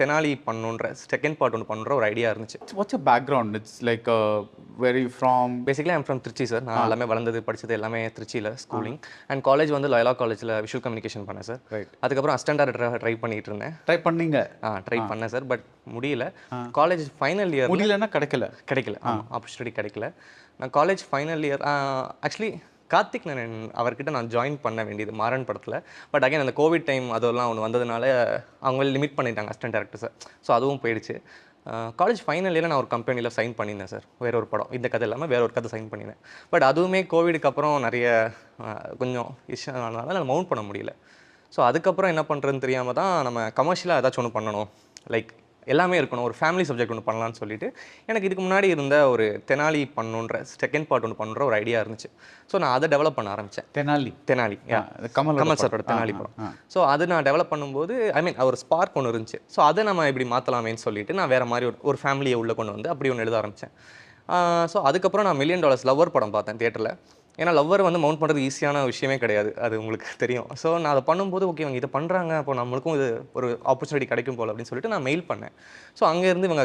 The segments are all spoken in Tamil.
தெனாலி பண்ணணுன்ற செகண்ட் பார்ட் ஒன்று பண்ணுற ஒரு ஐடியா இருந்துச்சு. What's your background? It's like where are you from? Basically I'm from Trichy sir. நான் எல்லாமே வளர்ந்தது படித்தது எல்லாமே திருச்சியில் ஸ்கூலிங். அண்ட் காலேஜ் வந்து லயோலா காலேஜில் விஷுவல் கம்யூனிகேஷன் பண்ணேன் சார். ரைட். அதுக்கப்புறம் அசிஸ்டன்ட் டைரக்டராக ட்ரை பண்ணிட்டு இருந்தேன். ட்ரை பண்ணீங்க? ட்ரை பண்ணேன் சார். பட் முடியல. காலேஜ் ஃபைனல் இயர் முடியலன்னா கிடைக்கல. ஆப்பர்ச்சுனிட்டி கிடைக்கல. நான் college final year actually Karthik நான் அவர்கிட்ட நான் ஜாயின் பண்ண வேண்டியது மாறன் படத்தில். பட் அகைன் அந்த கோவிட் டைம் அதெல்லாம் ஒன்று வந்ததுனால அவங்க லிமிட் பண்ணிட்டாங்க அசிஸ்டன்ட் டேரக்டர்ஸை. ஸோ அதுவும் போயிடுச்சு. காலேஜ் ஃபைனல் இயரில் நான் ஒரு கம்பெனியில் சைன் பண்ணியிருந்தேன் சார். வேற ஒரு படம், இந்த கதை இல்லாமல் வேற ஒரு கதை சைன் பண்ணியிருந்தேன். பட் அதுவுமே கோவிடுக்கு அப்புறம் நிறைய கொஞ்சம் இஷ்யூ ஆனதுனால நான் மவுண்ட் பண்ண முடியல. ஸோ அதுக்கப்புறம் என்ன பண்ணுறதுன்னு தெரியாமல் தான் நம்ம கமர்ஷியலாக ஏதாச்சும் ஒன்று பண்ணணும், லைக் எல்லாமே இருக்கணும், ஒரு ஃபேமிலி சப்ஜெக்ட் ஒன்று பண்ணலான்னு சொல்லிட்டு எனக்கு இதுக்கு முன்னாடி இருந்த ஒரு தெனாலி பண்ணணுன்ற செகண்ட் பார்ட் ஒன்று பண்ணுற ஒரு ஐடியா இருந்துச்சு. ஸோ நான் அதை டெவலப் பண்ண ஆரம்பித்தேன். தெனாலி கமல் சாரோட தெனாலி படம். ஸோ அது நான் டெவலப் பண்ணும்போது ஒரு ஸ்பார்க் ஒன்று இருந்துச்சு. ஸோ அதை நம்ம இப்படி மாற்றலாமேன்னு சொல்லிட்டு நான் வேறு மாதிரி ஒரு ஃபேமிலியை உள்ளே கொண்டு வந்து அப்படி ஒன்று எழுத ஆரம்பித்தேன். ஸோ அதுக்கப்புறம் நான் $1 மில்லியன் லவ்வர் படம் பார்த்தேன் தியேட்டரில். ஏன்னா லவ்வர் வந்து மவுண்ட் பண்ணுறது ஈஸியான விஷயமே கிடையாது, அது உங்களுக்கு தெரியும். ஸோ நான் அதை பண்ணும்போது ஓகே இவங்க இதை பண்ணுறாங்க, அப்போ நம்மளுக்கும் இது ஒரு ஆப்பர்ச்சுனிட்டி கிடைக்கும் போல் அப்படின்னு சொல்லிட்டு நான் மெயில் பண்ணேன். ஸோ அங்கேருந்து இவங்க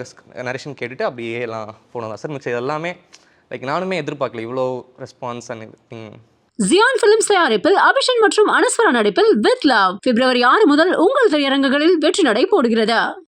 நரேஷன் கேட்டுட்டு அப்படியே எல்லாம் போனதான் சார். மிக்ஸ் எல்லாமே லைக் நானுமே எதிர்பார்க்கல இவ்வளோ ரெஸ்பான்ஸ் அண்ட் ஜியான் பிலிம்ஸ் தயாரிப்பில் அபிஷன் மற்றும் அனஸ்வரா நடிப்பில் வித் லவ் February 6 முதல் உங்கள் திரையரங்குகளில் வெற்றி நடை போடுகிறது.